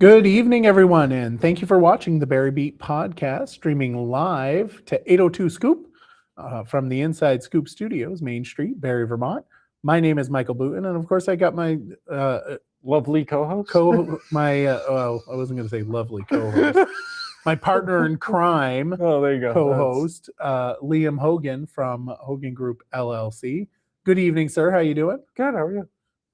Good evening, everyone, and thank you for watching the Barry Beat podcast, streaming live to 802 Scoop from the Inside Scoop Studios, Main Street, Barre, Vermont. My name is Michael Booten, and of course, I got my lovely co-host. I wasn't going to say lovely co-host. My partner in crime, there you go. co-host Liam Hogan from Hogan Group LLC. Good evening, sir. How you doing? Good. How are you?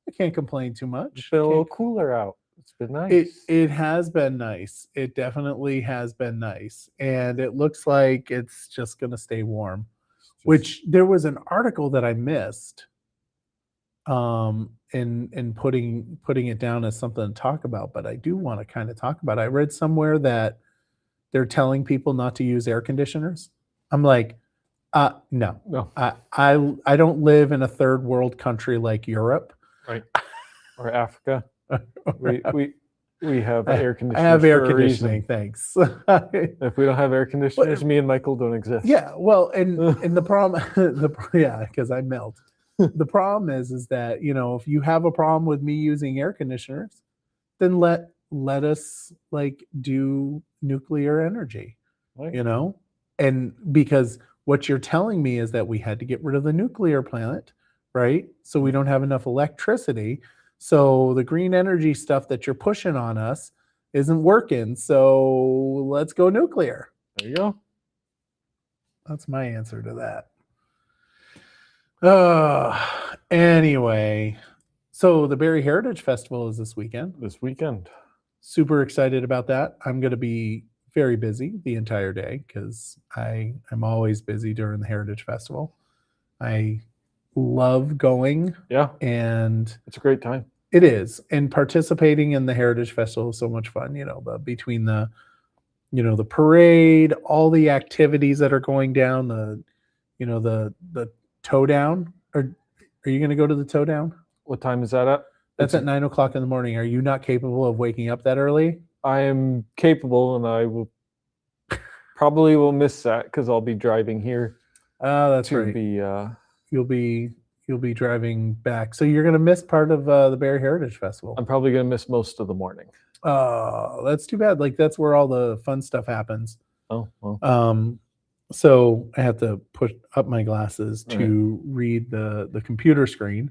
I can't complain too much. It's been a little cooler out. It's been nice. It has been nice. It definitely has been nice, and it looks like it's just going to stay warm. Which there was an article that I missed, in putting it down as something to talk about, but I do want to kind of talk about it. I read somewhere that they're telling people not to use air conditioners. I'm like, no. I don't live in a third world country like Europe, right, or Africa. We have air conditioners. I have air conditioning. Thanks. If we don't have air conditioners, me and Michael don't exist. Yeah, well, and the problem, because I melt. The problem is that if you have a problem with me using air conditioners, then let us do nuclear energy, right. And because what you're telling me is that we had to get rid of the nuclear plant, right? So we don't have enough electricity. So the green energy stuff that you're pushing on us isn't working. So let's go nuclear. There you go. That's my answer to that. Anyway, so the Barre Heritage Festival is this weekend. Super excited about that. I'm going to be very busy the entire day because I'm always busy during the Heritage Festival. I love going. Yeah. And it's a great time. It is. And participating in the Heritage Festival is so much fun, between the parade, all the activities that are going down, the toe down. Are you going to go to the toe down? What time is that at? That's at 9 o'clock in the morning. Are you not capable of waking up that early? I am capable, and I will probably miss that because I'll be driving here. That's right. You'll be driving back, so you're going to miss part of the Barre Heritage Festival. I'm probably going to miss most of the morning. Oh, that's too bad. That's where all the fun stuff happens. Oh, well. So I have to put up my glasses to read the computer screen.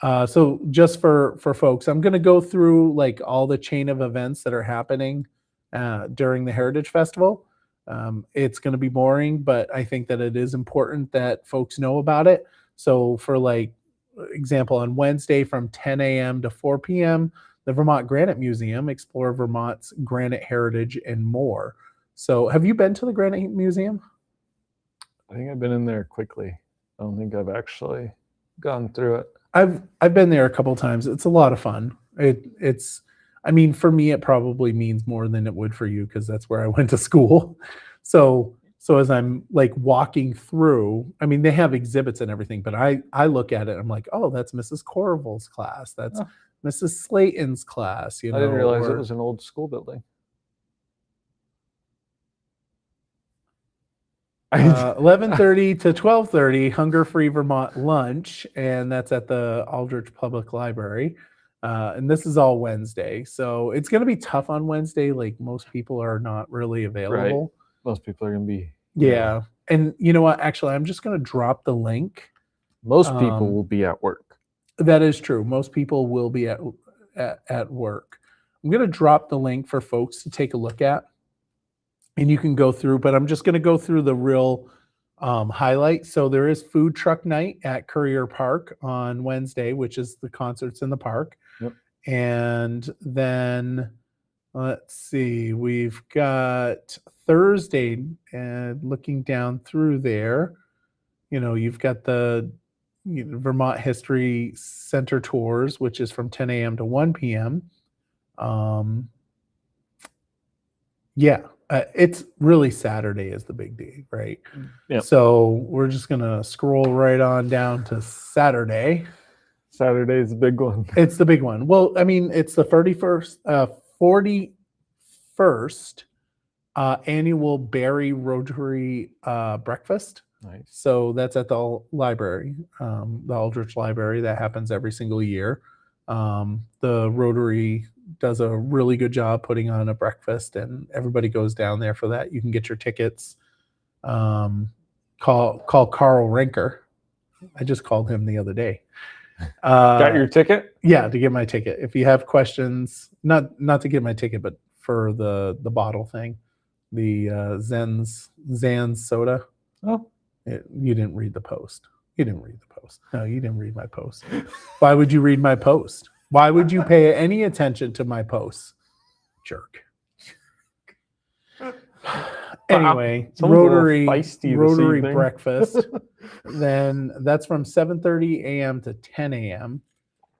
So just for folks, I'm going to go through all the chain of events that are happening during the Heritage Festival. It's going to be boring, but I think that it is important that folks know about it. So for example, on Wednesday from 10 a.m. to 4 p.m., the Vermont Granite Museum, explore Vermont's granite heritage and more. So have you been to the Granite Museum? I think I've been in there quickly. I don't think I've actually gone through it. I've been there a couple times. It's a lot of fun. For me, it probably means more than it would for you because that's where I went to school. So as I'm walking through, they have exhibits and everything, but I look at it, I'm like, oh, that's Mrs. Corval's class. That's Mrs. Slayton's class. I didn't realize it was an old school building. 11:30 to 12:30, Hunger-Free Vermont lunch, and that's at the Aldrich Public Library. And this is all Wednesday, so it's going to be tough on Wednesday. Most people are not really available. Right. Most people are going to be. Yeah. And you know what? Actually, I'm just going to drop the link. Most people will be at work. That is true. Most people will be at work. I'm going to drop the link for folks to take a look at. And you can go through, but I'm just going to go through the real highlights. So there is food truck night at Courier Park on Wednesday, which is the concerts in the park. Yep. And then let's see, we've got Thursday, and looking down through there, you've got the Vermont History Center tours, which is from 10 a.m. to 1 p.m. It's really Saturday is the big day, right? Yep. So we're just going to scroll right on down to Saturday. Saturday is the big one. It's the big one. Well, it's the 41st annual Barre Rotary breakfast. Nice. So that's at the library, the Aldrich Library. That happens every single year. The Rotary does a really good job putting on a breakfast, and everybody goes down there for that. You can get your tickets. Call Carl Renker. I just called him the other day. Got your ticket? Yeah, to get my ticket. If you have questions, not to get my ticket, but for the bottle thing, the Zan's soda. Oh, You didn't read the post. You didn't read the post. No, you didn't read my post. Why would you read my post? Why would you pay any attention to my posts? Jerk. Anyway, Someone's a little Rotary feisty this Rotary evening. breakfast. Then that's from 7:30 a.m. to 10 a.m.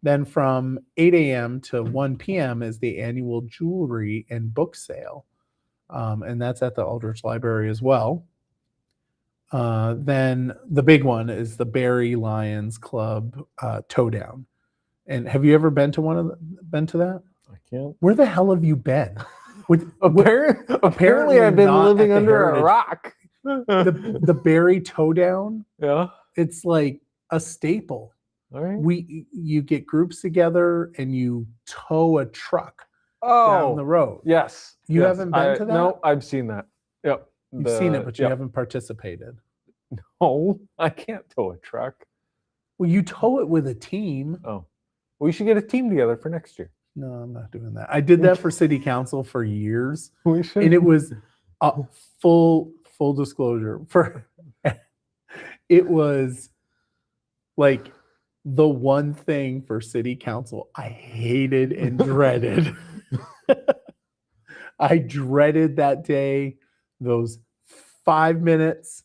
Then from 8 a.m. to 1 p.m. is the annual jewelry and book sale. And that's at the Aldrich Library as well. Then the big one is the Barre Lions Club Towdown. And have you ever been to that? I can't. Where the hell have you been? Apparently, I've been not living at the under Heritage. a rock. The Barre Towdown. Yeah. It's like a staple. All right. You get groups together and you tow a truck down the Oh, road. yes. You yes. haven't been to that? No, I've seen that. Yep. You've seen it, but you yep. haven't participated. No, I can't tow a truck. Well, you tow it with a team. Oh, we should get a team together for next year. No, I'm not doing that. I did that for city council for years, We should. and it was full disclosure. It was like the one thing for city council I hated and dreaded. I dreaded that day, those 5 minutes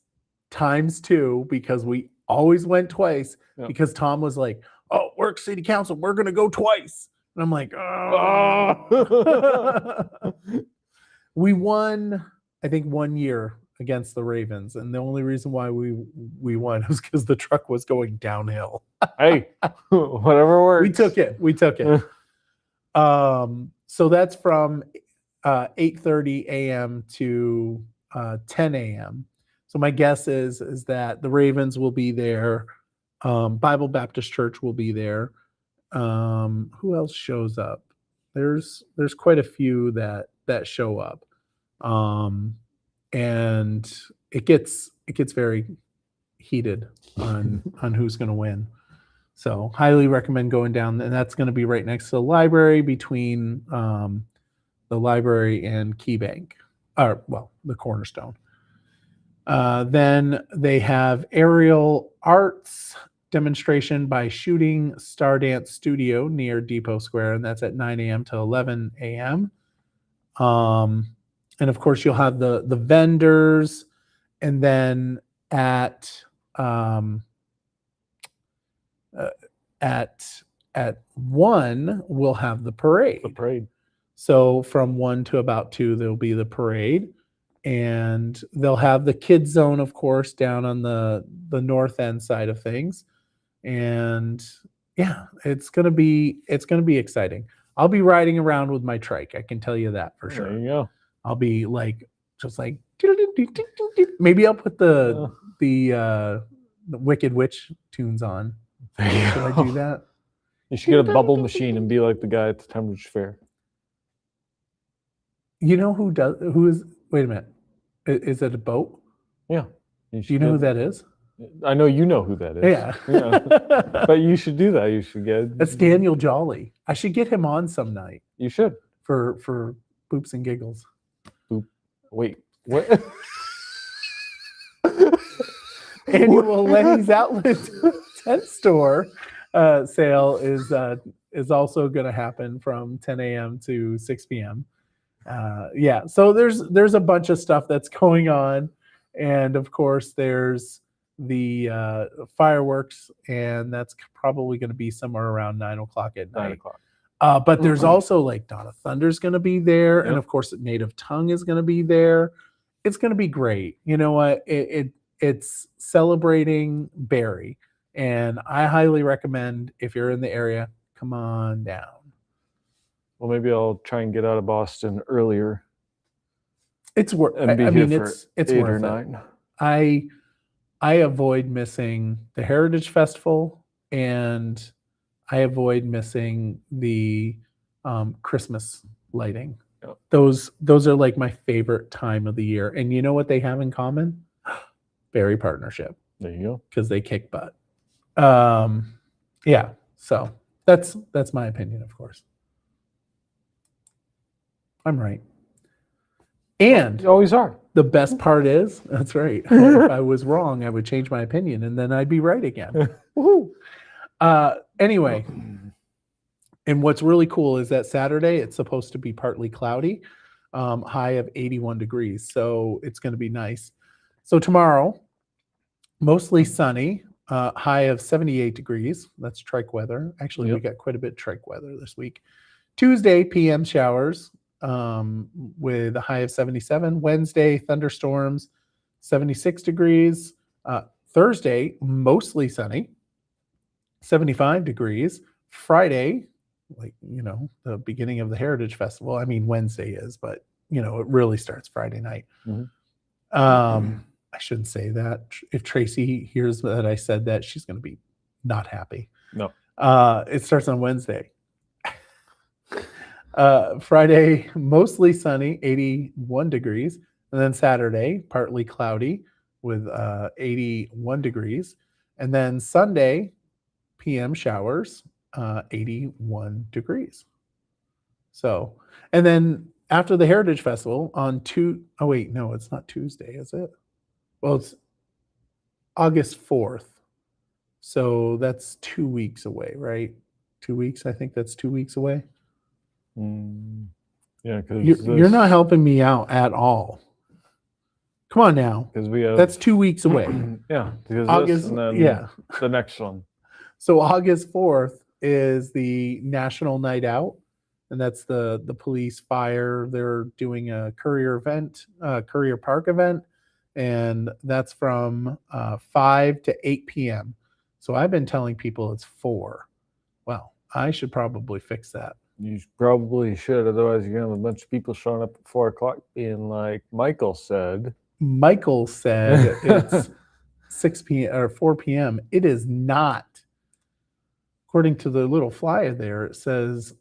times 2, because we always went twice. Yeah. Because Tom was like, "Oh, we're city council, we're gonna go twice," and I'm like, "Oh." We won, I think, 1 year against the Ravens, and the only reason why we won was because the truck was going downhill. Hey, whatever works. We took it. So that's from 8:30 a.m. to 10 a.m. So my guess is that the Ravens will be there. Bible Baptist Church will be there. Who else shows up? There's quite a few that show up. And it gets very heated on who's going to win. So highly recommend going down, and that's going to be right next to the library, between the library and Key Bank, or the Cornerstone. Then they have aerial arts demonstration by Shooting Star Dance Studio near Depot Square, and that's at 9 a.m. to 11 a.m. And of course, you'll have the vendors, and then at 1 we'll have the parade. The parade. So from 1 to about 2, there'll be the parade, and they'll have the kids zone, of course, down on the north end side of things. And yeah, it's gonna be exciting. I'll be riding around with my trike. I can tell you that for sure. There you go. I'll be just like maybe I'll put the Wicked Witch tunes on. There you Should I go. do that? You should get a bubble machine and be like the guy at the Tunbridge Fair. You know who is? Wait a minute. Is it a boat? Yeah. Do you know who that is? I know you know who that is. Yeah. But you should do that. You should get. That's Daniel Jolly. I should get him on some night You should. for Boops and Giggles. Wait. What? Annual Lenny's Outlet tent store sale is also going to happen from 10 a.m. to 6 p.m. Yeah, so there's a bunch of stuff that's going on, and of course there's the fireworks, and that's probably going to be somewhere around 9 o'clock at night. 9 o'clock. But there's also like Dawn of Thunder's going to be there, and of course Native Tongue is going to be there. It's going to be great. You know what? It's celebrating Barre, and I highly recommend, if you're in the area, come on down. Well, maybe I'll try and get out of Boston earlier. It's worth. And be I here mean, for it's 8 worth or it. 9. I avoid missing the Heritage Festival, and I avoid missing the Christmas lighting. Yep. Those are like my favorite time of the year. And you know what they have in common? Barre partnership, There you go. because they kick butt. Yeah, so that's my opinion, of course. I'm right. And You always are. the best part is, that's right. If I was wrong, I would change my opinion and then I'd be right again. Woohoo. Anyway, and what's really cool is that Saturday it's supposed to be partly cloudy, high of 81 degrees. So it's going to be nice. So tomorrow, mostly sunny, high of 78 degrees. That's trike weather. Actually, we got quite a bit of trike weather this week. Tuesday, PM showers with a high of 77. Wednesday, thunderstorms, 76 degrees. Thursday, mostly sunny, 75 degrees. Friday, like, the beginning of the Heritage Festival. I mean, Wednesday is, but, it really starts Friday night. I shouldn't say that. If Tracy hears that I said that, she's going to be not happy. No. It starts on Wednesday. Friday, mostly sunny, 81 degrees. And then Saturday, partly cloudy with 81 degrees. And then Sunday, PM showers, 81 degrees. So, and then after the Heritage Festival on oh wait, no, it's not Tuesday, is it? Well, it's August 4th. So that's 2 weeks away, right? 2 weeks. I think that's 2 weeks away. Yeah, because you're not helping me out at all. Come on now. Because we have that's 2 weeks away. Yeah, because August, and then yeah. The next one. So August 4th is the National Night Out, and that's the police fire. They're doing a Courier Park event, and that's from 5 to 8 p.m. So I've been telling people it's 4. Well, I should probably fix that. You probably should, otherwise you're gonna have a bunch of people showing up at 4 o'clock being like Michael said. Michael said it's 6 p.m. or 4 p.m. It is not. According to the little flyer there, it says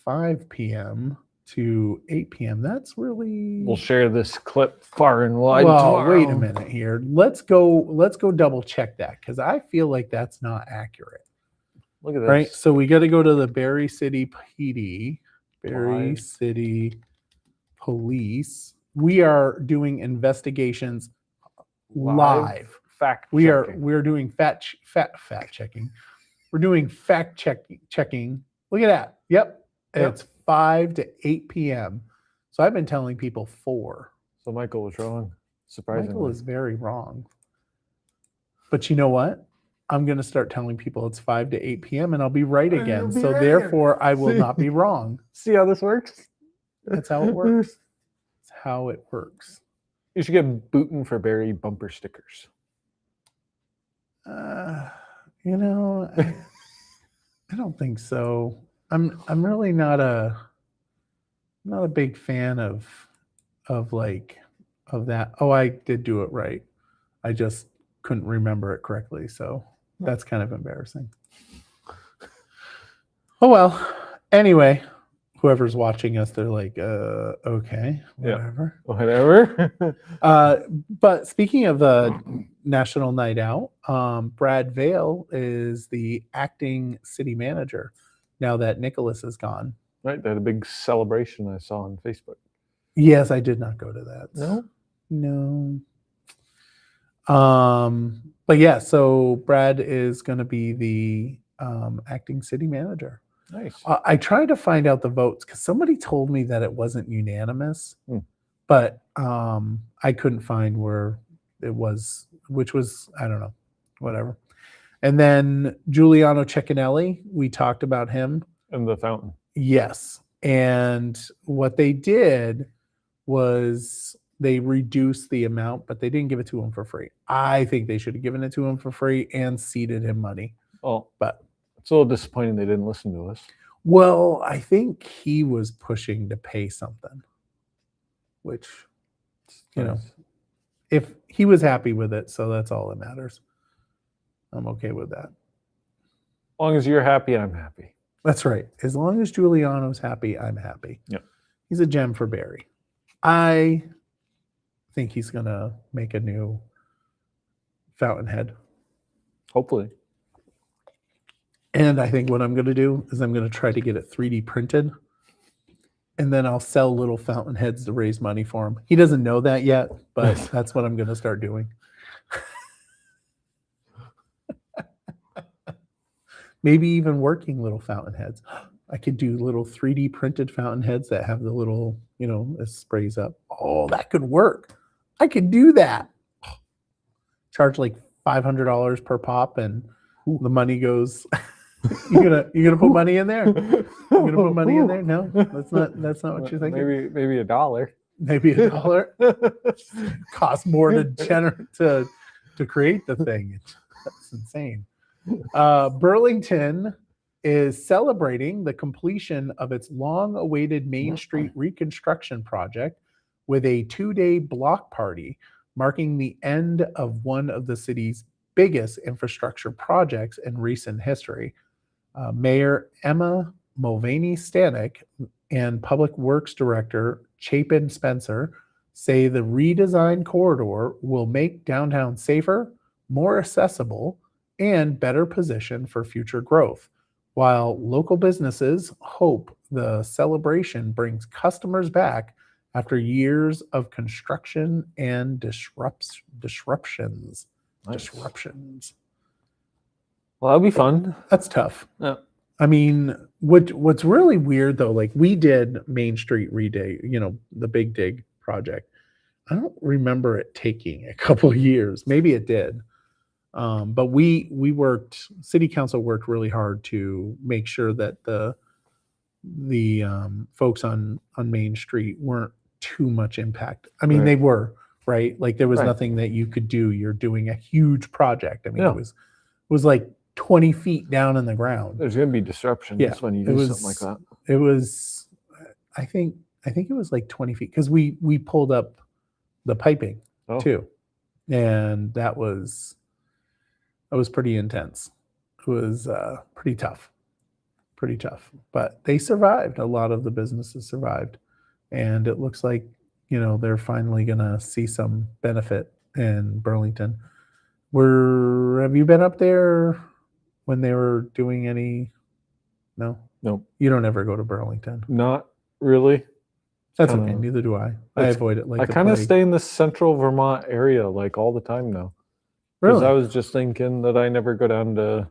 5 p.m. to 8 p.m. That's really. We'll share this clip far and wide. Well, tomorrow. Wait a minute here. Let's go double check that, because I feel like that's not accurate. Look at this. Right. So we got to go to the Barre City PD, Barre City Police. We are doing investigations live. We're doing fact checking. We're doing fact checking. Look at that. Yep. It's 5 to 8 p.m. So I've been telling people 4. So Michael was wrong. Surprisingly. Michael is very wrong. But you know what? I'm going to start telling people it's 5 to 8 p.m. and I'll be right again. So therefore, I will not be wrong. See how this works? That's how it works. That's how it works. You should get booting for Barre bumper stickers. I don't think so. I'm really not a big fan of that. Oh, I did do it right. I just couldn't remember it correctly. So that's kind of embarrassing. Oh, well, anyway, whoever's watching us, they're like, okay, whatever. Yeah, whatever. But speaking of the National Night Out, Brad Vail is the acting city manager now that Nicholas is gone. Right, they had a big celebration I saw on Facebook. Yes, I did not go to that. No. But yeah, so Brad is going to be the acting city manager. Nice. I tried to find out the votes because somebody told me that it wasn't unanimous, but I couldn't find where it was, which was, I don't know, whatever. And then Giuliano Ceccanelli, we talked about him. And the fountain. Yes. And what they did was they reduced the amount, but they didn't give it to him for free. I think they should have given it to him for free and seeded him money. Oh, but it's a little disappointing they didn't listen to us. Well, I think he was pushing to pay something, which, if he was happy with it, so that's all that matters. I'm okay with that. long as you're happy, I'm happy. That's right. As long as Giuliano's happy, I'm happy. Yep. He's a gem for Barry. I think he's going to make a new fountainhead. Hopefully. And I think what I'm going to do is I'm going to try to get it 3D printed. And then I'll sell little fountainheads to raise money for him. He doesn't know that yet, but that's what I'm going to start doing. Maybe even working little fountainheads. I could do little 3D printed fountainheads that have the little, it sprays up. Oh, that could work. I could do that. Charge like $500 per pop, and the money goes. You're gonna put money in there? You're gonna put money in there? No, that's not what you're thinking. Maybe $1. Maybe $1. Costs more to create the thing. That's insane. Burlington is celebrating the completion of its long-awaited Main Street reconstruction project with a 2-day block party, marking the end of one of the city's biggest infrastructure projects in recent history. Mayor Emma Mulvaney Stanek and Public Works Director Chapin Spencer say the redesigned corridor will make downtown safer, more accessible, and better positioned for future growth, while local businesses hope the celebration brings customers back after years of construction and disruptions. Nice. Disruptions. Well, that'll be fun. That's tough. Yeah. I mean, what's really weird though, like we did Main Street Reday, the Big Dig project. I don't remember it taking a couple of years. Maybe it did. But we worked, city council worked really hard to make sure that the folks on Main Street weren't too much impact. I mean, Right. they were, right? Like there was Right. nothing that you could do. You're doing a huge project. I mean, Yeah. it was like 20 feet down in the ground. There's going to be disruptions Yeah, when you it do was- something like that. It was, I think it was like 20 feet because we pulled up the piping Oh. too. And that was pretty intense. It was pretty tough, but they survived. A lot of the businesses survived, and it looks like, they're finally going to see some benefit in Burlington. Have you been up there when they were doing any? No, Nope. you don't ever go to Burlington. Not really. That's Kinda- okay. Neither do I. I It's- avoid it like I the kind of plague. stay in the central Vermont area like all the time now. Because Really? I was just thinking that I never go down to,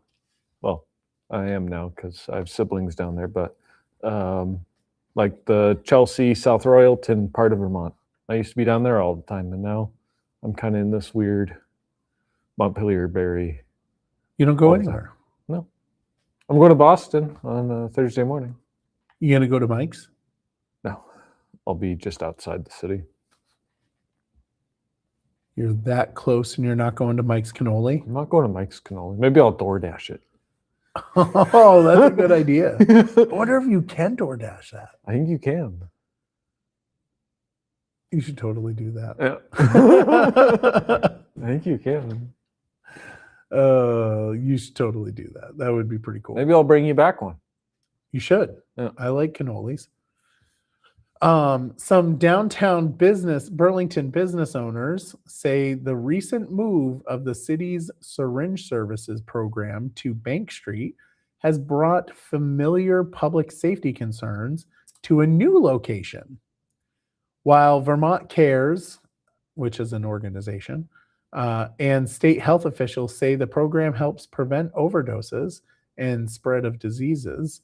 well, I am now because I have siblings down there, but like the Chelsea, South Royalton part of Vermont. I used to be down there all the time, and now I'm kind of in this weird Montpelier, Barre. You don't go all the time. anywhere. No. I'm going to Boston on Thursday morning. You gonna go to Mike's? No, I'll be just outside the city. You're that close, and you're not going to Mike's cannoli? I'm not going to Mike's Cannoli. Maybe I'll DoorDash it. Oh, that's a good idea. I wonder if you can DoorDash that. I think you can. You should totally do that. I think you can. You should totally do that. That would be pretty cool. Maybe I'll bring you back one. You should. Yeah. I like cannolis. Some downtown Burlington business owners say the recent move of the city's syringe services program to Bank Street has brought familiar public safety concerns to a new location. While Vermont Cares, which is an organization, and state health officials say the program helps prevent overdoses and spread of diseases,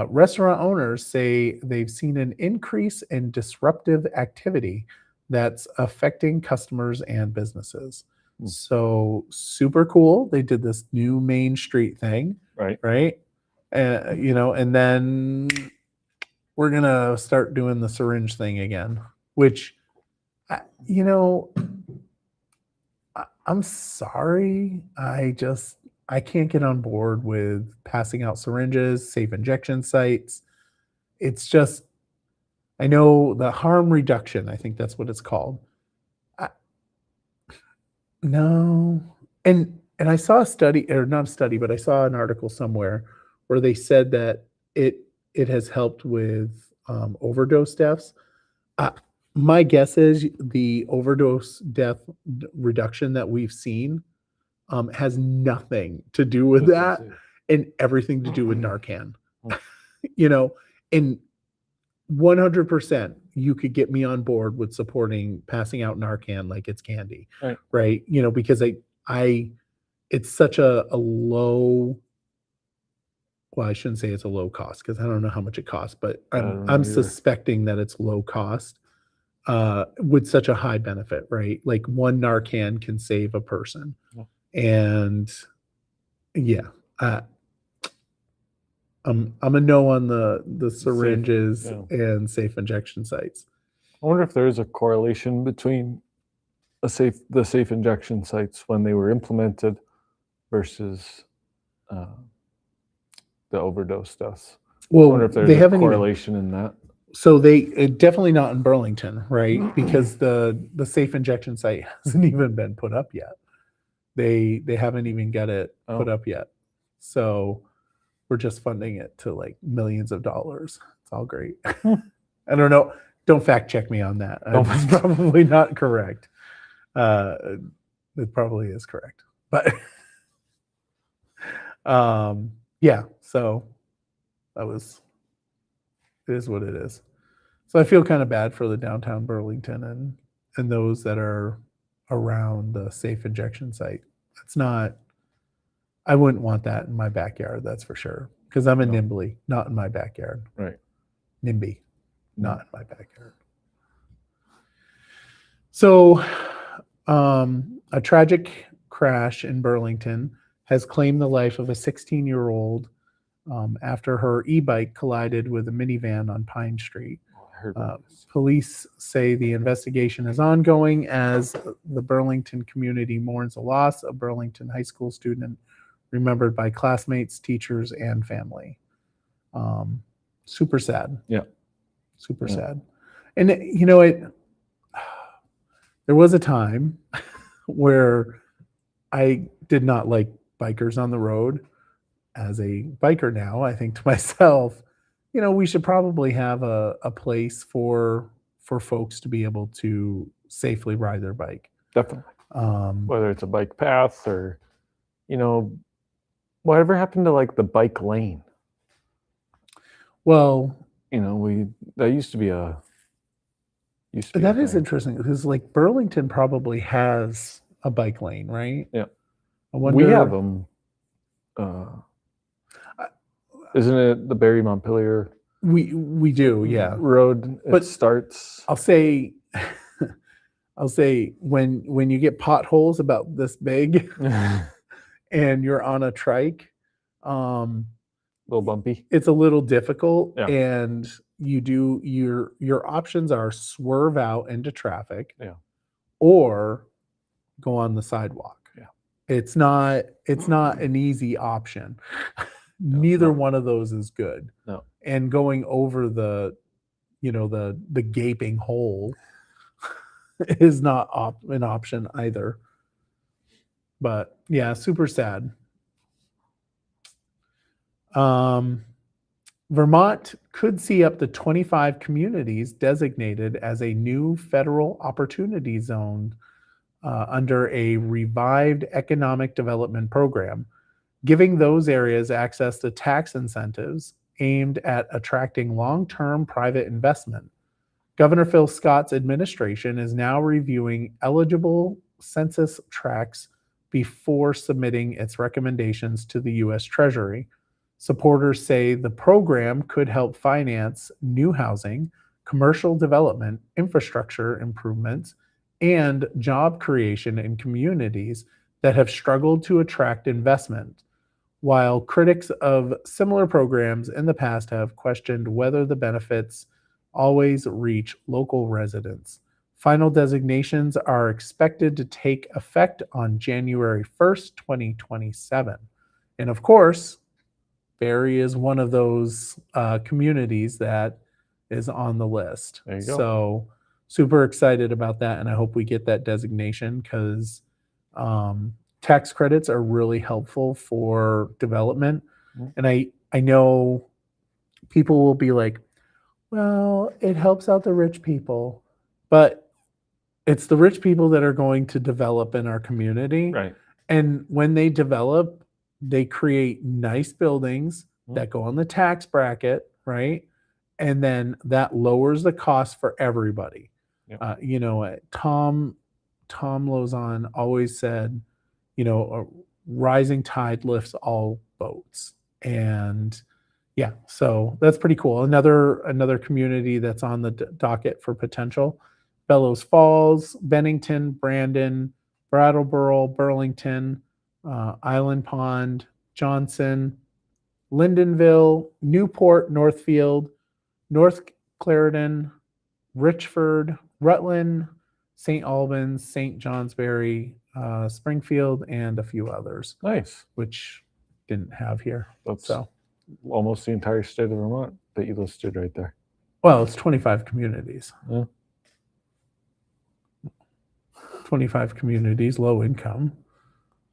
restaurant owners say they've seen an increase in disruptive activity that's affecting customers and businesses. So super cool. They did this new Main Street thing, right? And then we're gonna start doing the syringe thing again, which, I'm sorry. I can't get on board with passing out syringes, safe injection sites. It's just, I know the harm reduction, I think that's what it's called. No. And and I saw a study, or not a study, but I saw an article somewhere where they said that it has helped with overdose deaths. Uh, my guess is the overdose death reduction that we've seen has nothing to do with that and everything to do with Narcan. You know, and 100% you could get me on board with supporting passing out Narcan like it's candy, Right. right? You know, because I it's such a low, well, I shouldn't say it's a low cost because I don't know how much it costs, but don't know I'm either. suspecting that it's low cost with such a high benefit, right? Like one Narcan can save a person. Yeah. And yeah, I'm a no on the syringes yeah. and safe injection sites. I wonder if there is a correlation between the safe injection sites when they were implemented versus the overdose deaths. I Well, wonder if there's they a haven't even, correlation in that. so they definitely not in Burlington, right? Because the safe injection site hasn't even been put up yet. They haven't even got it put Oh. up yet. So we're just funding it to like millions of dollars. It's all great. I don't know. Don't fact check me on that. It's probably not correct. It probably is correct, but yeah. So that was, it is what it is. So I feel kind of bad for the downtown Burlington and those that are around the safe injection site. It's not. I wouldn't want that in my backyard. That's for sure. Because I'm a No. NIMBY, not in my backyard. Right. NIMBY, not in my backyard. So, a tragic crash in Burlington has claimed the life of a 16-year-old after her e-bike collided with a minivan on Pine Street. I heard about this. Police say the investigation is ongoing as the Burlington community mourns the loss of Burlington high school student remembered by classmates, teachers, and family. Super sad. Yeah. Super Yeah. sad. And you know, there was a time where I did not like bikers on the road. As a biker now, I think to myself, you know, we should probably have a place for folks to be able to safely ride their bike. Definitely. Whether it's a bike path or, you know, whatever happened to like the bike lane? Well, You know, that used to be a. that is interesting because like Burlington probably has a bike lane, right? Yeah. I wonder, We have them. Isn't it the Barre Montpelier we do, yeah. road? It But starts. I'll say when you get potholes about this big and you're on a trike, A little bumpy. it's a little difficult. Yeah. And you do your options are swerve out into traffic, Yeah. or go on the sidewalk. Yeah. It's not an easy option. Neither one of those is good. No. And going over the gaping hole is not an option either. But yeah, super sad. Vermont could see up to 25 communities designated as a new federal opportunity zone under a revived economic development program, giving those areas access to tax incentives aimed at attracting long-term private investment. Governor Phil Scott's administration is now reviewing eligible census tracts before submitting its recommendations to the U.S. Treasury. Supporters say the program could help finance new housing, commercial development, infrastructure improvements, and job creation in communities that have struggled to attract investment. While critics of similar programs in the past have questioned whether the benefits always reach local residents, final designations are expected to take effect on January 1st, 2027. And of course, Barre is one of those communities that is on the list. There you go. So super excited about that, and I hope we get that designation because tax credits are really helpful for development. Mm. And I know people will be like, well, it helps out the rich people, but it's the rich people that are going to develop in our community. Right. And when they develop, they create nice buildings that go on the tax bracket, right? And then that lowers the cost for everybody. Yep. You know, Tom Lozon always said, you know, a rising tide lifts all boats. And yeah, so that's pretty cool. Another community that's on the docket for potential: Bellows Falls, Bennington, Brandon, Brattleboro, Burlington, Island Pond, Johnson, Lindenville, Newport, Northfield, North Clarendon, Richford, Rutland, St. Albans, St. Johnsbury, Springfield, and a few others, Nice. which didn't have here. That's So, almost the entire state of Vermont that you listed right there. well, it's 25 communities. Yeah. 25 communities, low income.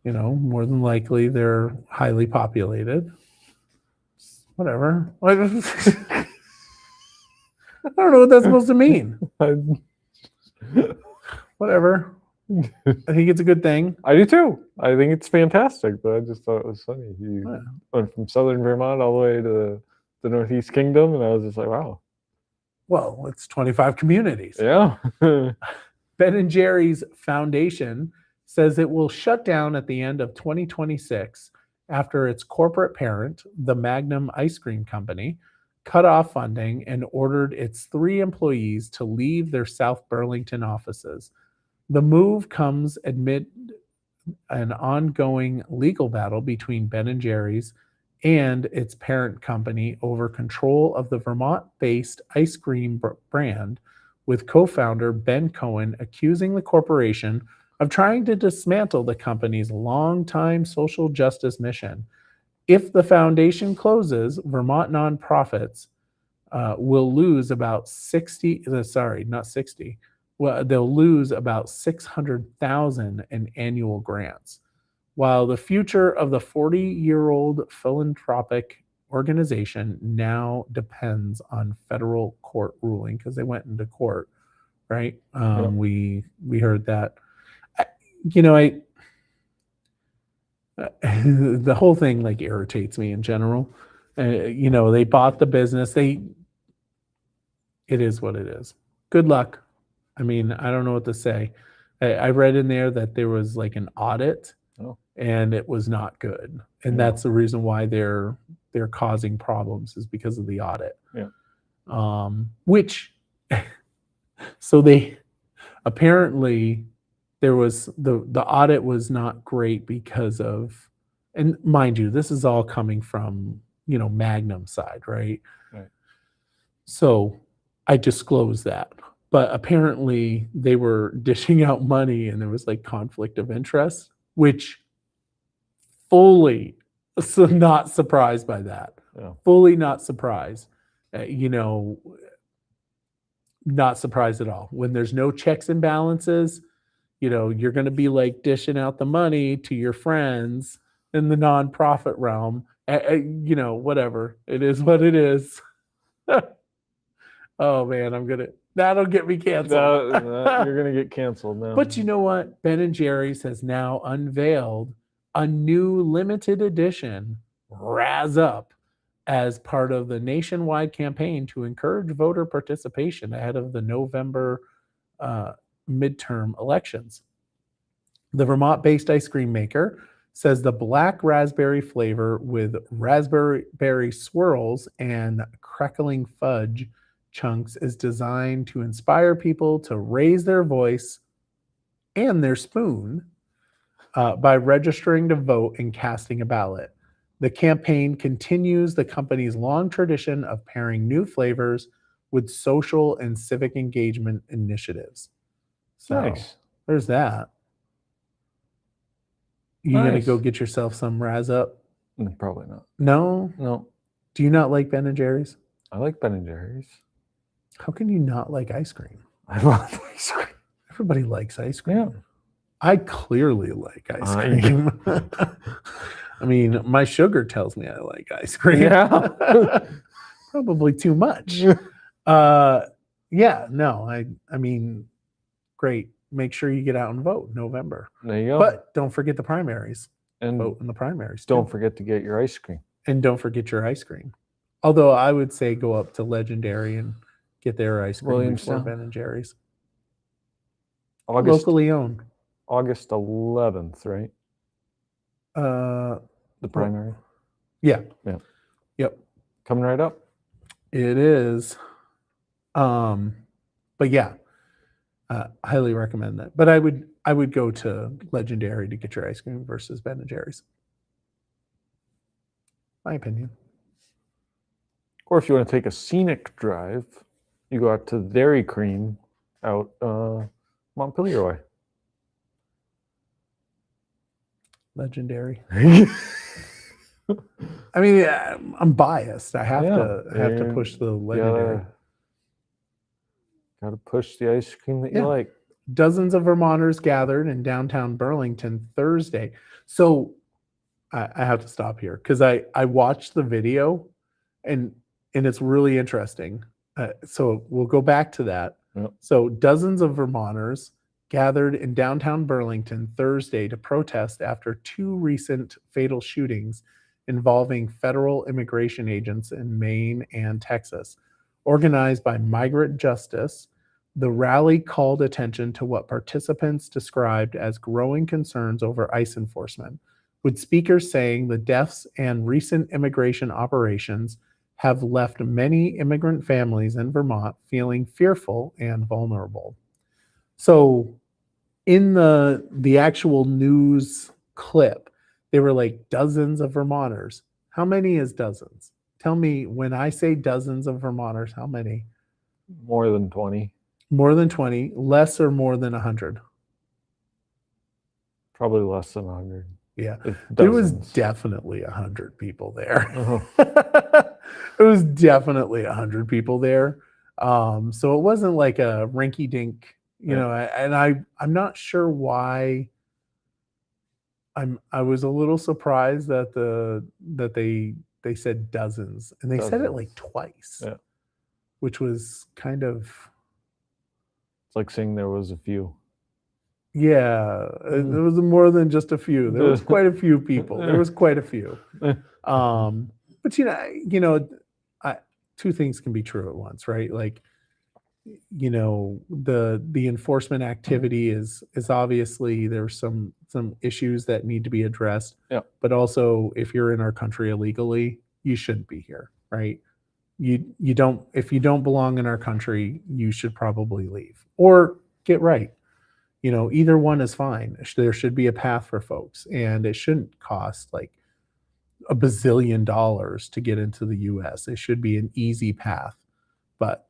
You know, more than likely they're highly populated. Whatever. I don't know what that's supposed to mean. Whatever. I think it's a good thing. I do too. I think it's fantastic, but I just thought it was funny. You Yeah. went from southern Vermont all the way to the Northeast Kingdom, and I was just like, wow. Well, it's 25 communities. Yeah. Ben and Jerry's Foundation says it will shut down at the end of 2026 after its corporate parent, the Magnum Ice Cream Company, cut off funding and ordered its 3 employees to leave their South Burlington offices. The move comes amid an ongoing legal battle between Ben and Jerry's and its parent company over control of the Vermont-based ice cream brand, with co-founder Ben Cohen accusing the corporation of trying to dismantle the company's longtime social justice mission. If the foundation closes, Vermont nonprofits will lose about 60, not 60, well, they'll lose about 600,000 in annual grants. While the future of the 40-year-old philanthropic organization now depends on federal court ruling, because they went into court, right? Yep. We heard that. You know, the whole thing like irritates me in general. You know, they bought the business. It is what it is. Good luck. I mean, I don't know what to say. I read in there that there was like an audit, and it was not good, and that's the reason why they're causing problems, is because of the audit. Yeah. Which, so they apparently there was the audit was not great because of, and mind you, this is all coming from, you know, Magnum side, right? Right. So I disclosed that. But apparently they were dishing out money and there was like conflict of interest, which fully not surprised by that. Yeah. Fully not surprised. You know, not surprised at all. When there's no checks and balances, you know, you're going to be like dishing out the money to your friends in the nonprofit realm. You know, whatever. It is what it is. Oh man, that'll get me canceled. You're going to get canceled now. But you know what? Ben and Jerry's has now unveiled a new limited edition Razz Up as part of the nationwide campaign to encourage voter participation ahead of the November midterm elections. The Vermont-based ice cream maker says the black raspberry flavor with raspberry swirls and crackling fudge chunks is designed to inspire people to raise their voice and their spoon by registering to vote and casting a ballot. The campaign continues the company's long tradition of pairing new flavors with social and civic engagement initiatives. So Nice. there's that. You gonna go get yourself some Razz Up? Probably not. No? No. Do you not like Ben and Jerry's? I like Ben and Jerry's. How can you not like ice cream? I love ice cream. Everybody likes ice cream. Yeah. I clearly like ice I cream. I mean, my sugar tells me I like ice cream. Yeah. Probably too much. Yeah, no, I mean, great. Make sure you get out and vote November. There you go. But don't forget the primaries. And Vote in the primaries. don't too. forget to get your ice cream. And don't forget your ice cream. Although I would say go up to Legendary and get their ice cream before Williamstown? Ben and Jerry's. August Locally owned. August 11th, right? The primary. Yeah. Yeah. Yep. Coming right up. It is. But yeah, highly recommend that. But I would go to Legendary to get your ice cream versus Ben and Jerry's. My opinion. Or if you want to take a scenic drive, you go out to Dairy Cream out Montpelier way. Legendary. I mean, I'm biased. I have to push the Legendary. Got to push the ice cream that you Yeah. like. Dozens of Vermonters gathered in downtown Burlington Thursday. So I have to stop here because I watched the video and it's really interesting. So we'll go back to that. Yep. So dozens of Vermonters gathered in downtown Burlington Thursday to protest after 2 recent fatal shootings involving federal immigration agents in Maine and Texas. Organized by Migrant Justice, the rally called attention to what participants described as growing concerns over ICE enforcement, with speakers saying the deaths and recent immigration operations have left many immigrant families in Vermont feeling fearful and vulnerable. So in the actual news clip, they were like dozens of Vermonters. How many is dozens? Tell me, when I say dozens of Vermonters, how many? More than 20. More than 20, less or more than 100? Probably less than 100. Yeah. If There was dozens. definitely 100 people there. Oh. It was definitely 100 people there. So it wasn't like a rinky dink, you Yeah. know, and I'm not sure why. I was a little surprised that they said dozens, and they said it like Dozens. twice. Yeah. Which was kind of, It's like saying there was a few. yeah, there was more than just a few. There was quite a few people. There was quite a few. But two things can be true at once, right? Like, the enforcement activity is obviously there's some issues that need to be addressed. Yeah. But also, if you're in our country illegally, you shouldn't be here, right? You don't, if you don't belong in our country, you should probably leave or get right. Either one is fine. There should be a path for folks, and it shouldn't cost like $1 bazillion to get into the US. It should be an easy path. But,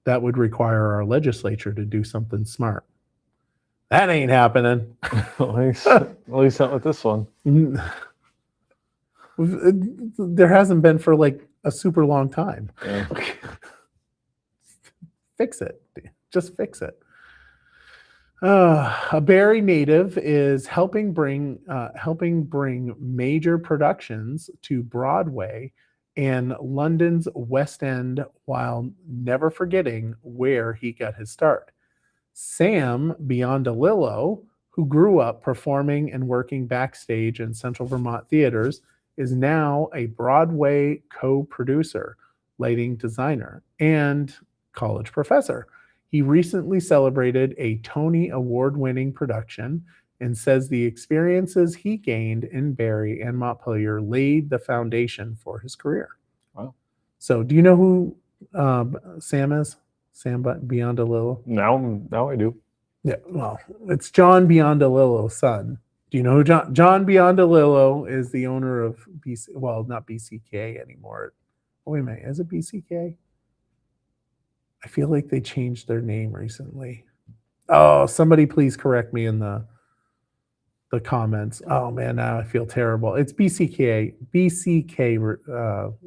that would require our legislature to do something smart. That ain't happening. at least not with this one. There hasn't been for like a super long time. Yeah. Fix it. Just fix it. A Barre native is helping bring major productions to Broadway and London's West End while never forgetting where he got his start. Sam Biondolillo, who grew up performing and working backstage in Central Vermont theaters, is now a Broadway co-producer, lighting designer, and college professor. He recently celebrated a Tony Award-winning production and says the experiences he gained in Barre and Montpelier laid the foundation for his career. Wow. So do you know who Sam is? Sam Biondolillo? Now I do. Yeah, well, it's John Biondolillo's son. Do you know who John Biondolillo is? The owner of BC, well, not BCK anymore. Oh, wait a minute, is it BCK? I feel like they changed their name recently. Oh, somebody please correct me in the comments. Oh man, now I feel terrible. It's BCK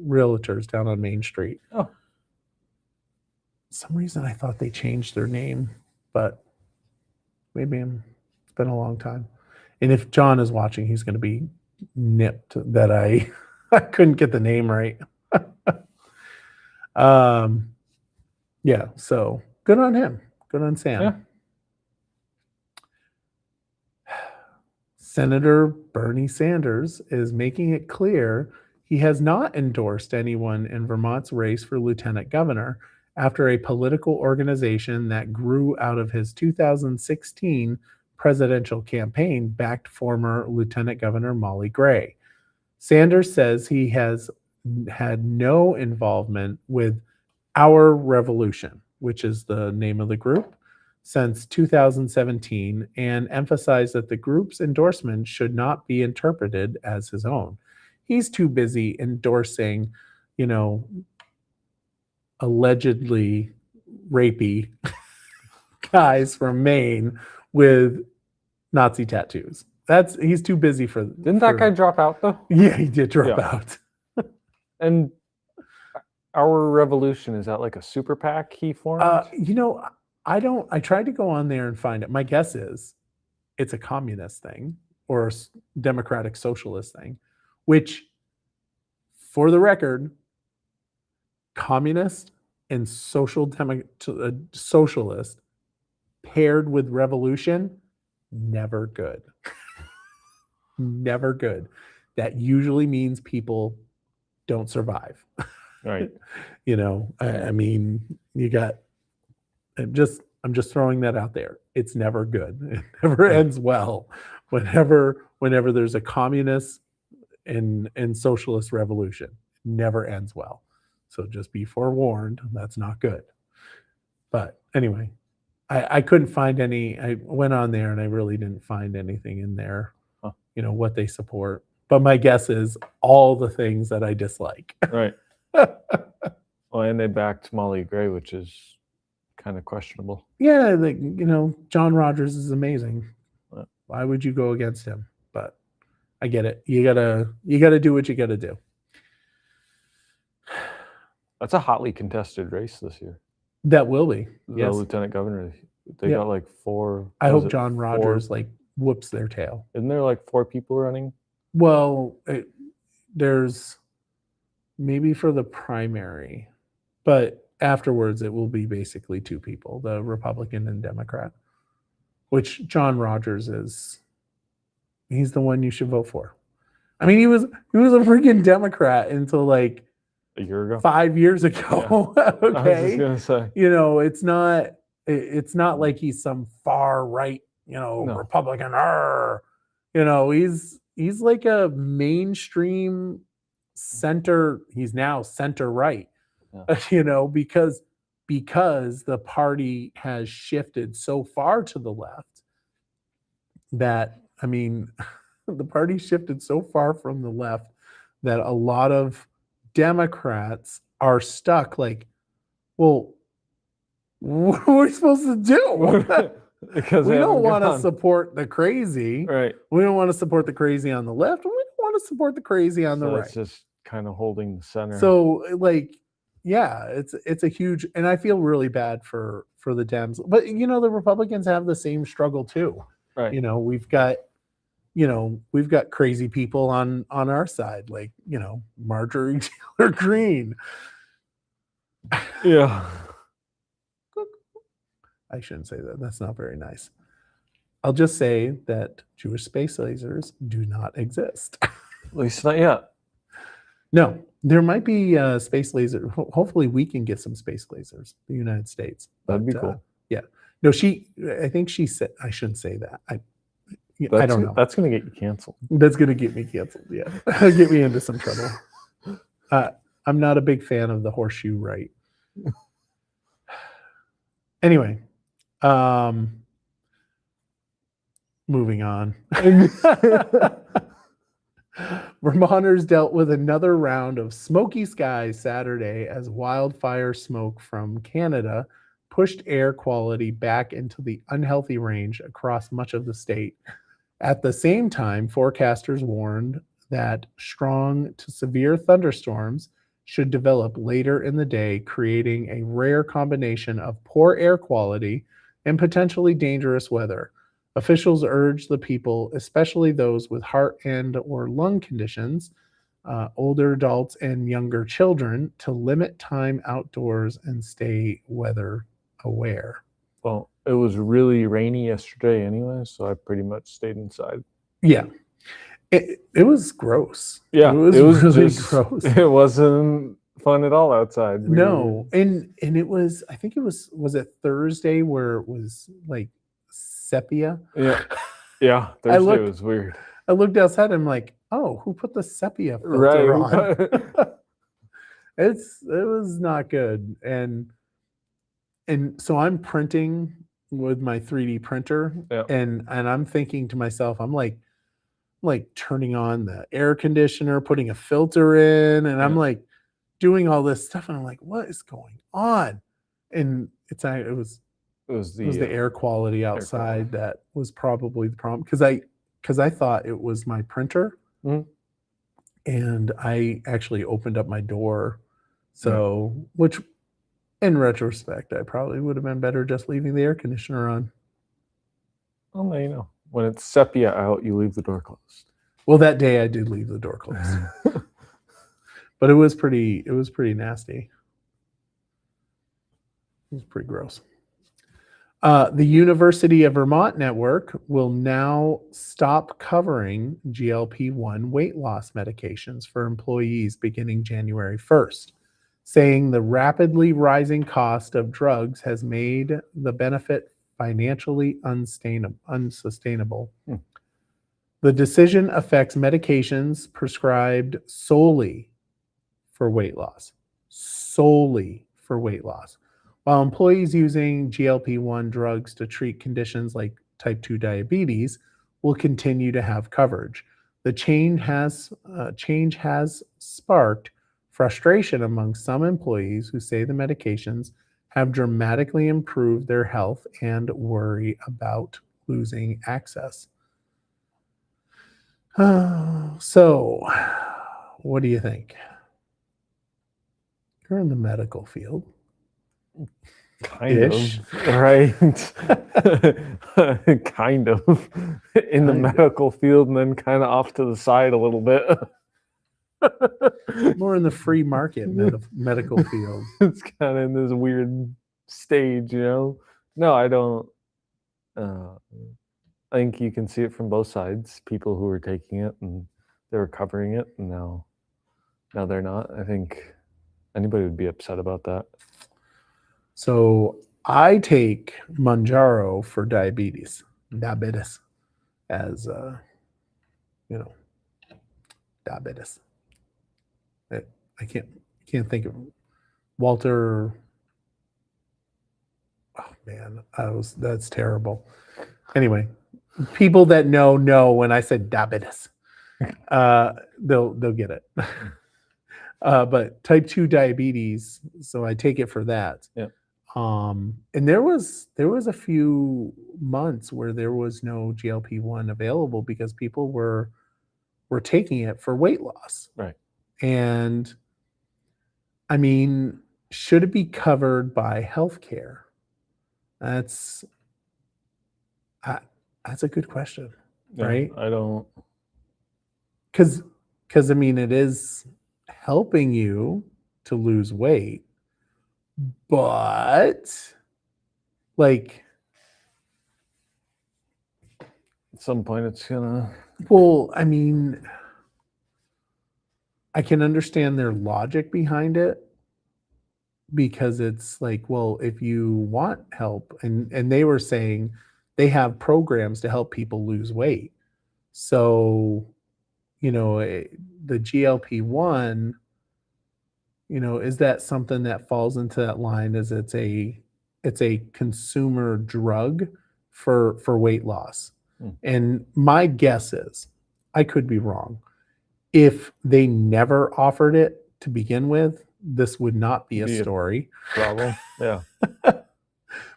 Realtors down on Main Street. Oh. Some reason I thought they changed their name, but maybe It's been a long time. And if John is watching, he's going to be nipped that I I couldn't get the name right. Yeah, so good on him. Good on Sam. Yeah. Senator Bernie Sanders is making it clear he has not endorsed anyone in Vermont's race for lieutenant governor after a political organization that grew out of his 2016 presidential campaign backed former Lieutenant Governor Molly Gray. Sanders says he has had no involvement with Our Revolution, which is the name of the group, since 2017, and emphasized that the group's endorsement should not be interpreted as his own. He's too busy endorsing, allegedly rapey guys from Maine with Nazi tattoos. He's too busy for. Didn't that guy drop out though? Yeah, he did drop out. And Our Revolution, is that like a super PAC he formed? I tried to go on there and find it. My guess is it's a communist thing or a democratic socialist thing, which, for the record, communist and socialist paired with revolution, never good. Never good. That usually means people don't survive. Right. I mean, you got. I'm just throwing that out there. It's never good. It never ends well. Whenever there's a communist and socialist revolution, it never ends well. So just be forewarned. That's not good. But anyway, I couldn't find any. I went on there and I really didn't find anything in there. What they support. But my guess is all the things that I dislike. Right. Well, and they backed Molly Gray, which is kind of questionable. Yeah, John Rogers is amazing. Why would you go against him? But I get it. You gotta do what you gotta do. That's a hotly contested race this year. That will be. The Yes. lieutenant governor. They got like 4. I hope John Rogers whoops their tail. Isn't there like 4 people running? Well, there's maybe for the primary, but afterwards it will be basically 2 people, the Republican and Democrat, which John Rogers he's the one you should vote for. I mean, he was a freaking Democrat until like a year ago, 5 years ago. Yeah. Okay. I was just gonna say. It's not like he's some far right, No. Republican. He's like a mainstream center. He's now center right. Yeah. Because the party has shifted so far to the left that, I mean, the party shifted so far from the left that a lot of Democrats are stuck like, well, what are we supposed to do? Because we don't want to support the crazy. Right. We don't want to support the crazy on the left. We don't want to support the crazy on the right. It's just kind of holding the center. So yeah, it's a huge, and I feel really bad for the Dems. But the Republicans have the same struggle too. Right. We've got crazy people on our side, like Marjorie Taylor Greene. Yeah. I shouldn't say that. That's not very nice. I'll just say that Jewish space lasers do not exist. At least not yet. No, there might be space laser. Hopefully we can get some space lasers, the United States. That'd be cool. Yeah. No, I think she said, I shouldn't say that. I don't know. That's going to get you canceled. That's going to get me canceled. Yeah. Get me into some trouble. I'm not a big fan of the horseshoe right. Anyway, moving on. Vermonters dealt with another round of smoky skies Saturday as wildfire smoke from Canada pushed air quality back into the unhealthy range across much of the state. At the same time, forecasters warned that strong to severe thunderstorms should develop later in the day, creating a rare combination of poor air quality and potentially dangerous weather. Officials urge the people, especially those with heart and or lung conditions, older adults and younger children, to limit time outdoors and stay weather aware. Well, it was really rainy yesterday anyway, so I pretty much stayed inside. Yeah. It was gross. Yeah, it was really gross. It wasn't fun at all outside. No, and it was. I think it was it Thursday where it was like sepia. Yeah. Thursday was weird. I looked outside. I'm like, oh, who put the sepia filter Right. on? It was not good, and so I'm printing with my 3D printer, Yeah. and I'm thinking to myself, I'm like turning on the air conditioner, putting a filter in, and I'm like doing all this stuff, and I'm like, what is going on? And it was the air quality outside that was probably the problem, because I thought it was my printer, and I actually opened up my door, so which in retrospect I probably would have been better just leaving the air conditioner on. Well, now you know. When it's sepia out, you leave the door closed. Well, that day I did leave the door closed. But it was pretty nasty. It was pretty gross. The University of Vermont network will now stop covering GLP-1 weight loss medications for employees beginning January 1st, saying the rapidly rising cost of drugs has made the benefit financially unsustainable. The decision affects medications prescribed solely for weight loss. While employees using GLP-1 drugs to treat conditions like type 2 diabetes will continue to have coverage. The change has sparked frustration among some employees who say the medications have dramatically improved their health and worry about losing access. So, what do you think? You're in the medical field. Kind of, right? Kind of in the medical field, and then kind of off to the side a little bit. More in the free market medical field. It's kind of in this weird stage, you know. No, I don't. I think you can see it from both sides. People who were taking it and they were covering it, and now they're not. I think anybody would be upset about that. So I take Manjaro for diabetes, as diabetes. I can't think of Walter. Oh man, that's terrible. Anyway, people that know when I said diabetes, they'll get it. But type 2 diabetes, so I take it for that. Yeah. And there was a few months where there was no GLP-1 available because people were taking it for weight loss. Right. And I mean, should it be covered by healthcare? That's a good question, right? I don't. Because I mean, it is helping you to lose weight, but like at some point it's gonna. Well, I mean, I can understand their logic behind it, because it's like, well, if you want help, and they were saying they have programs to help people lose weight. So, the GLP-1, is that something that falls into that line as it's a consumer drug for weight loss? And my guess is, I could be wrong, if they never offered it to begin with, this would not be a story. Problem. Yeah.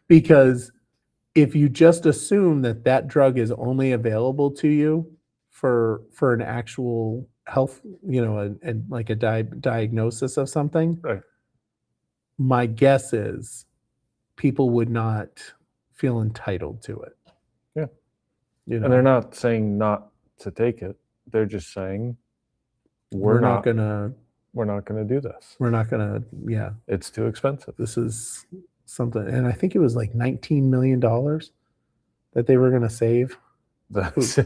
Because if you just assume that drug is only available to you for an actual health, like a diagnosis of something, right, my guess is people would not feel entitled to it. Yeah. You know, And they're not saying not to take it. They're just saying we're not gonna do this. we're not gonna yeah. It's too expensive. This is something, and I think it was like $19 million that they were gonna save. That's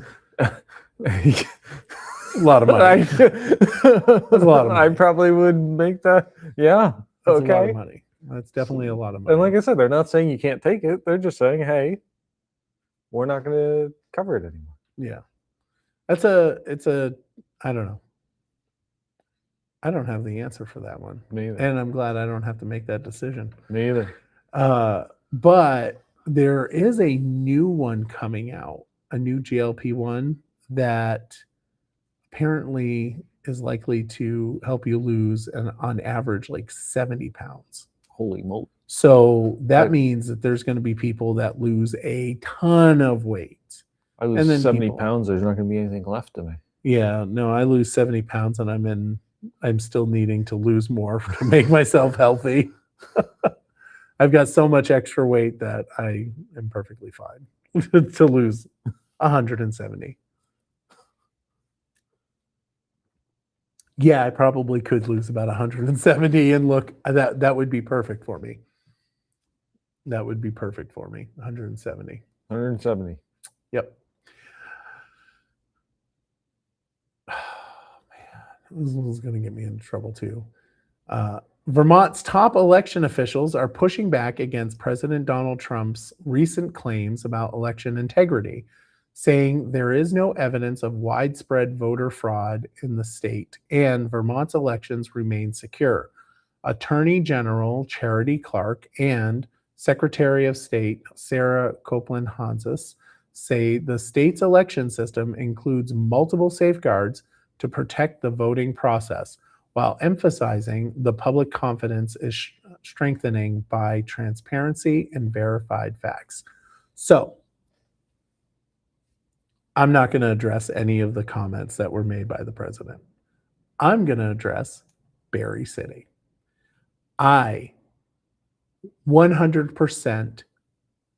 A lot of money. That's a lot of I money. probably would make that. Yeah. That's Okay. a lot of money. That's definitely a lot of money. And like I said, they're not saying you can't take it. They're just saying, hey, we're not going to cover it anymore. Yeah. It's a, I don't know. I don't have the answer for that one. Me either. And I'm glad I don't have to make that decision. Me either. But there is a new one coming out, a new GLP-1 that apparently is likely to help you lose on average like 70 pounds. Holy moly. So that means that there's going to be people that lose a ton of weight. I lose 70 pounds. There's not going to be anything left to me. Yeah, no, I lose 70 pounds and I'm still needing to lose more to make myself healthy. I've got so much extra weight that I am perfectly fine to lose 170. Yeah, I probably could lose about 170 and look, that would be perfect for me. That would be perfect for me. 170. 170. Yep. Oh, man, this is going to get me into trouble too. Vermont's top election officials are pushing back against President Donald Trump's recent claims about election integrity, saying there is no evidence of widespread voter fraud in the state and Vermont's elections remain secure. Attorney General Charity Clark and Secretary of State Sarah Copeland-Hansis say the state's election system includes multiple safeguards to protect the voting process, while emphasizing the public confidence is strengthening by transparency and verified facts. So, I'm not going to address any of the comments that were made by the president. I'm going to address Barre City. I 100%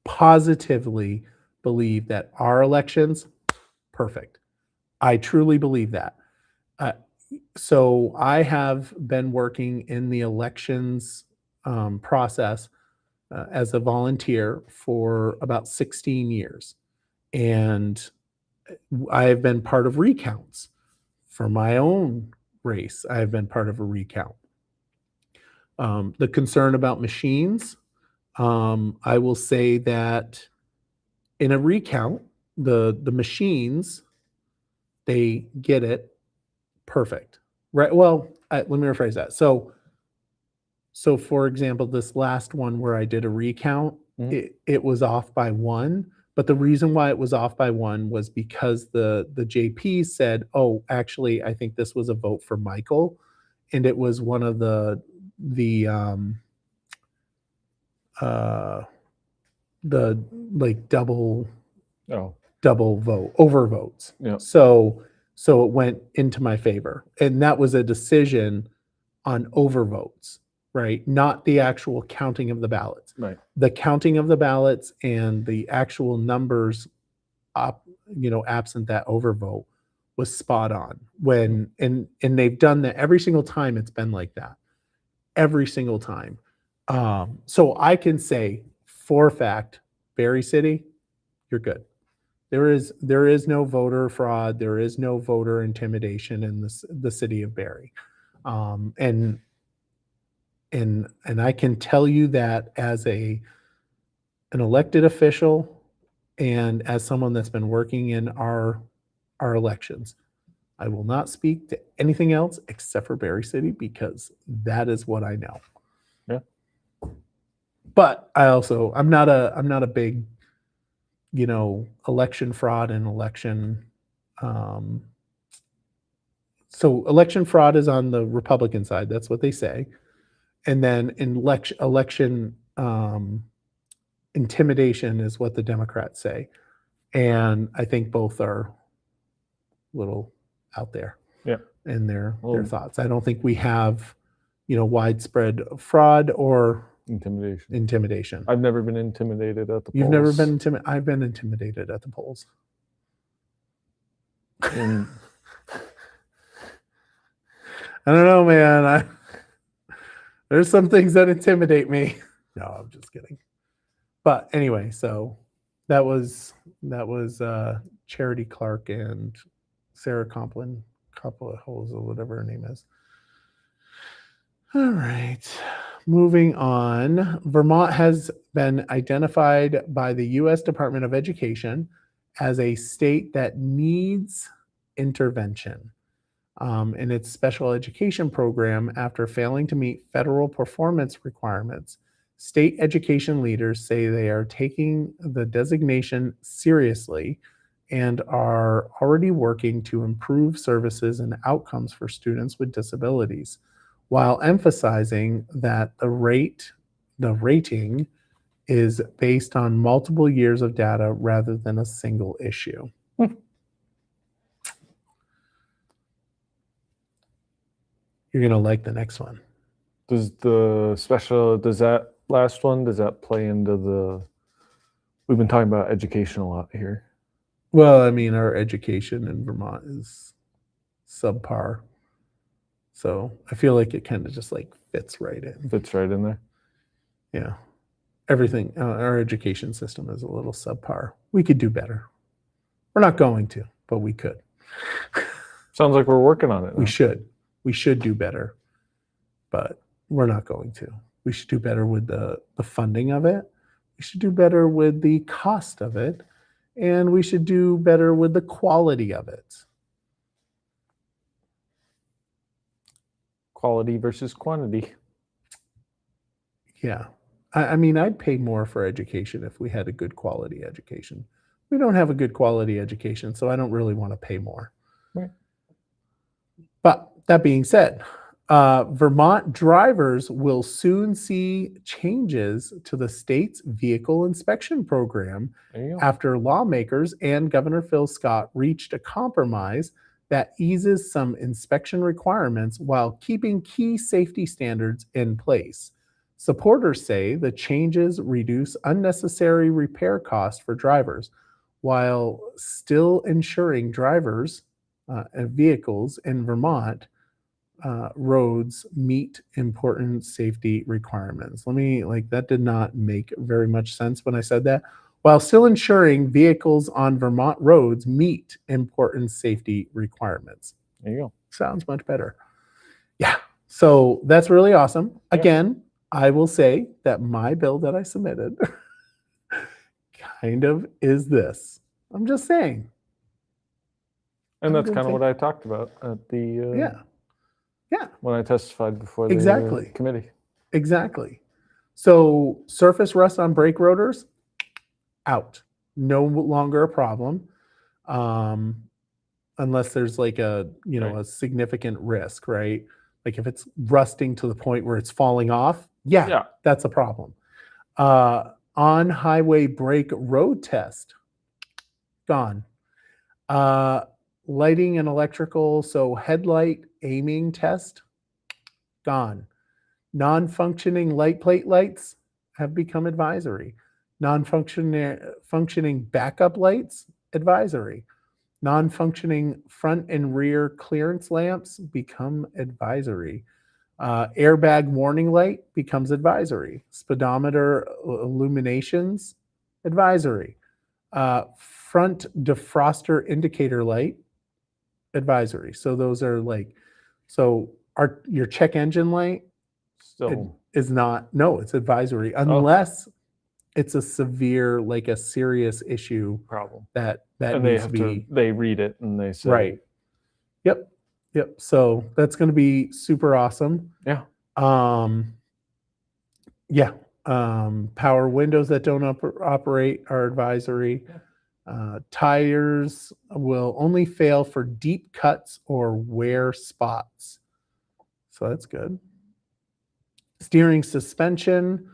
positively believe that our elections, perfect. I truly believe that. So I have been working in the elections process as a volunteer for about 16 years. And I have been part of recounts for my own race. I have been part of a recount. The concern about machines, I will say that in a recount, the machines, they get it perfect, right? Well, let me rephrase that. So for example, this last one where I did a recount, it was off by 1. But the reason why it was off by 1 was because the JP said, "Oh, actually, I think this was a vote for Michael," and it was one of the like double vote overvotes. Yeah. So it went into my favor, and that was a decision on overvotes, right? Not the actual counting of the ballots. Right. The counting of the ballots and the actual numbers absent that overvote was spot on. And they've done that every single time. It's been like that every single time. So I can say for a fact, Barre City, you're good. There is no voter fraud. There is no voter intimidation in the city of Barre. And I can tell you that as an elected official and as someone that's been working in our elections, I will not speak to anything else except for Barre City because that is what I know. Yeah. But I'm not a big, election fraud and election. So election fraud is on the Republican side. That's what they say. And then in election intimidation is what the Democrats say. And I think both are a little out there in their thoughts. I don't think we have, widespread fraud or intimidation. I've never been intimidated at the polls. You've never been intimidated. I've been intimidated at the polls. And I don't know, man. There's some things that intimidate me. No, I'm just kidding. But anyway, so that was Charity Clark and Sarah Complin, couple of holes or whatever her name is. All right. Moving on. Vermont has been identified by the U.S. Department of Education as a state that needs intervention in its special education program after failing to meet federal performance requirements. State education leaders say they are taking the designation seriously and are already working to improve services and outcomes for students with disabilities, while emphasizing that the rating is based on multiple years of data rather than a single issue. You're going to like the next one. does that last one, does that play into we've been talking about education a lot here. Well, I mean, our education in Vermont is subpar. So I feel like it kind of just like fits right in. Fits right in there. Yeah. Everything, our education system is a little subpar. We could do better. We're not going to, but we could. Sounds like we're working on it now. We should. We should do better, but we're not going to. We should do better with the funding of it. We should do better with the cost of it. And we should do better with the quality of it. Quality versus quantity. Yeah. I mean, I'd pay more for education if we had a good quality education. We don't have a good quality education, so I don't really want to pay more. Right. But that being said, Vermont drivers will soon see changes to the state's vehicle inspection program after lawmakers and Governor Phil Scott reached a compromise that eases some inspection requirements while keeping key safety standards in place. Supporters say the changes reduce unnecessary repair costs for drivers while still ensuring drivers and vehicles in Vermont roads meet important safety requirements. That did not make very much sense when I said that. While still ensuring vehicles on Vermont roads meet important safety requirements. There you go. Sounds much better. Yeah. So that's really awesome. Yeah. Again, I will say that my bill that I submitted kind of is this. I'm just saying. And that's kind of what I talked about at the when I testified before the committee. Exactly. So surface rust on brake rotors, out. No longer a problem. Unless there's like a significant risk, right? Like if it's rusting to the point where it's falling off, that's a problem. On highway brake road test, gone. Lighting and electrical, so headlight aiming test, gone. Non-functioning light plate lights have become advisory. Non-functioning backup lights, advisory. Non-functioning front and rear clearance lamps become advisory. Airbag warning light becomes advisory. Speedometer illuminations, advisory. Front defroster indicator light, advisory. So those are your check engine light is not, no, it's advisory unless it's a severe, like a serious issue problem that and needs to be. They read it and they say, right. Yep. So that's going to be super awesome. Yeah. Power windows that don't operate are advisory. Tires will only fail for deep cuts or wear spots. So that's good. Steering suspension,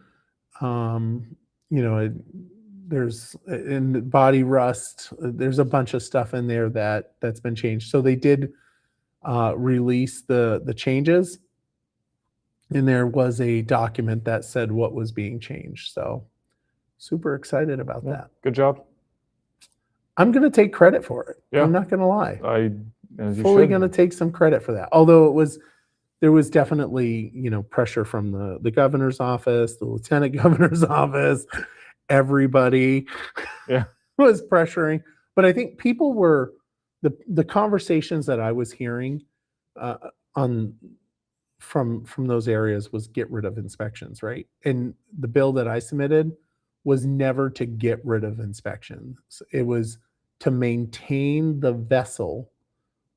there's in body rust, there's a bunch of stuff in there that's been changed. So they did release the changes, and there was a document that said what was being changed. So super excited about that. Good job. I'm going to take credit for it. Yeah. I'm not going to lie. As you Fully should. going to take some credit for that. Although there was definitely, pressure from the governor's office, the lieutenant governor's office, everybody Yeah. was pressuring. But I think people were the conversations that I was hearing on from those areas was get rid of inspections, right? And the bill that I submitted was never to get rid of inspections. It was to maintain the vessel,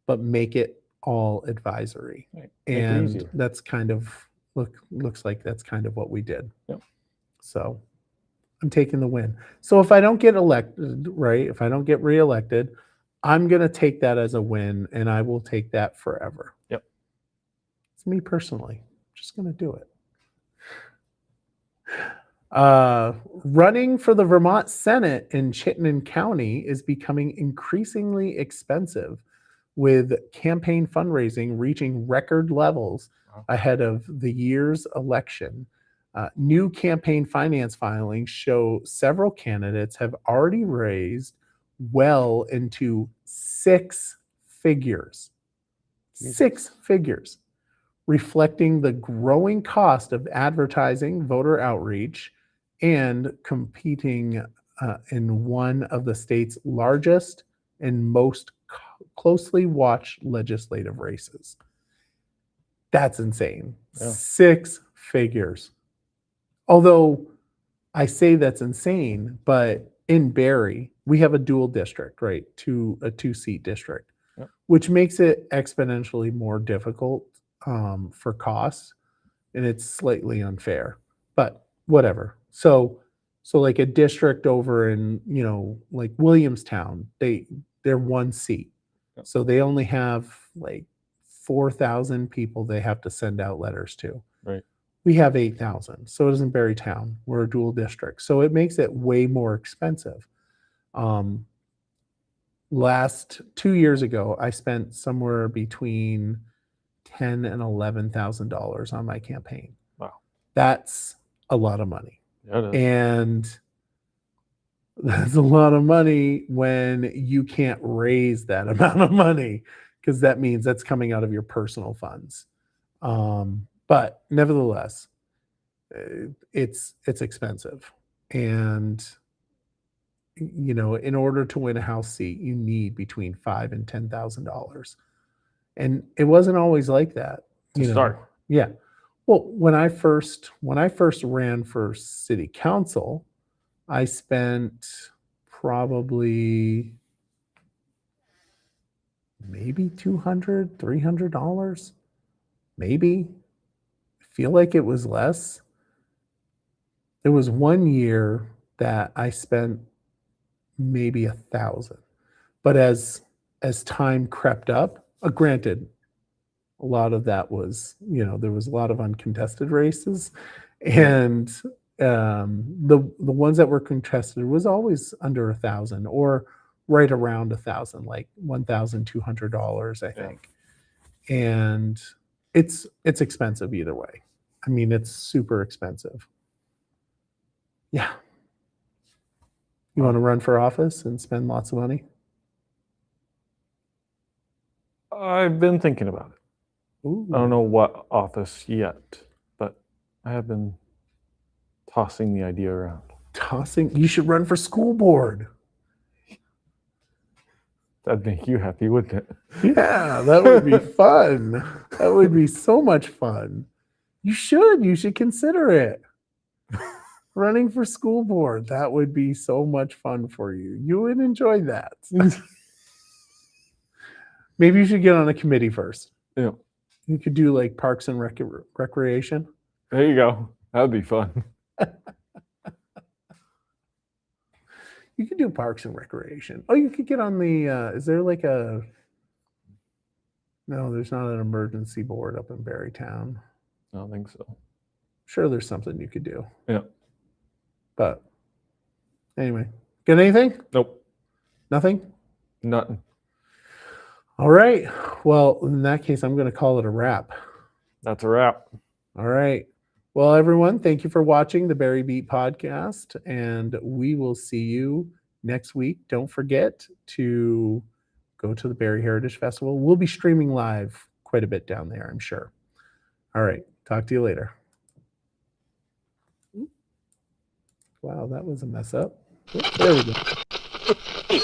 but make it all advisory. Right. Make it And easier. that's kind of looks like that's kind of what we did. Yep. So I'm taking the win. So if I don't get elected, right? If I don't get reelected, I'm going to take that as a win, and I will take that forever. Yep. It's me personally. I'm just going to do it. Running for the Vermont Senate in Chittenden County is becoming increasingly expensive, with campaign fundraising reaching record levels ahead of the year's election. New campaign finance filings show several candidates have already raised well into six figures, reflecting the growing cost of advertising, voter outreach, and competing in one of the state's largest and most closely watched legislative races. That's insane. Yeah. 6 figures. Although I say that's insane, but in Barre, we have a dual district, right? A 2-seat district, Yep. which makes it exponentially more difficult for costs, and it's slightly unfair, but whatever. So like a district over in, like Williamstown, they're 1 seat. Yep. So they only have like 4,000 people they have to send out letters to. Right. We have 8,000. So it isn't Barre Town. We're a dual district. So it makes it way more expensive. Last 2 years ago, I spent somewhere between $10,000 and $11,000 on my campaign. Wow. That's a lot of money. Yeah, it is. And that's a lot of money when you can't raise that amount of money, because that means that's coming out of your personal funds. But nevertheless, it's expensive. And, in order to win a House seat, you need between $5,000 and $10,000. And it wasn't always like that. To start. Yeah. Well, when I first ran for city council, I spent probably maybe $200, $300, maybe. I feel like it was less. There was 1 year that I spent maybe $1,000, but as time crept up, granted, a lot of that was, there was a lot of uncontested races, and the ones that were contested was always under 1,000 or right around 1,000, like $1,200, I think. And it's expensive either way. I mean, it's super expensive. Yeah. You want to run for office and spend lots of money? I've been thinking about it. Ooh. I don't know what office yet, but I have been tossing the idea around. You should run for school board. That'd make you happy, wouldn't it? Yeah, that would be fun. That would be so much fun. You should consider it. Running for school board, that would be so much fun for you. You would enjoy that. Maybe you should get on a committee first. Yeah. You could do like Parks and Recreation. There you go. That'd be fun. You could do Parks and Recreation. Oh, you could get on the, is there like no, there's not an emergency board up in Barre Town. I don't think so. Sure, there's something you could do. Yeah. But anyway, got anything? Nope. Nothing? Nothing. All right. Well, in that case, I'm going to call it a wrap. That's a wrap. All right. Well, everyone, thank you for watching the Barre Beat podcast, and we will see you next week, don't forget to go to the Barre Heritage Festival. We'll be streaming live quite a bit down there, I'm sure. All right. Talk to you later. Wow, that was a mess up. There we go.